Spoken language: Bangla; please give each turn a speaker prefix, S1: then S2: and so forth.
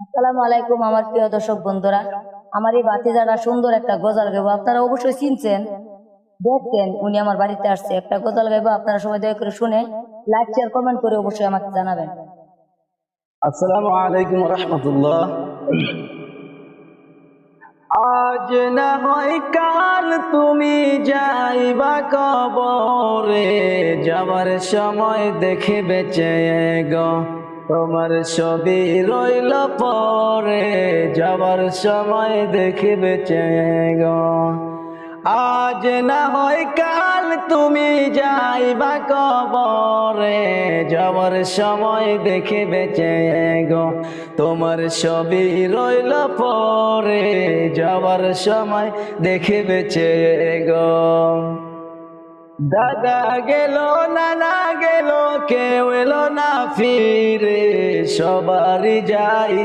S1: আসসালামু আলাইকুম আমার প্রিয় দর্শক বন্ধুরা। আমার এই ভাতিজাটা সুন্দর একটা গজল গাইবো, আপনারা অবশ্যই চিনছেন, দেখছেন উনি আমার বাড়িতে আসছে, একটা গজল গাইবো। আপনারা সবাই দয়া করে শুনে লাইক শেয়ার কমেন্ট করে অবশ্যই আমাকে জানাবেন।
S2: আসসালামু আলাইকুম রহমতুল্লাহ। আজ না হয় কাল তুমি যাইবা কবরে, যাবার সময় দেখে বেঁচে গো তোমার ছবি রইল পরে, যাবার সময় দেখে বেঁচে গো। আজ না হয় কাল তুমি যাইবা কবরে, যাবার সময় দেখে বেঁচে গো তোমার ছবি রইল পরে, যাবার সময় দেখে বেঁচে গো। দাদা গেল নানা গেল, কেউ এলো না ফিরে, সবারই যাই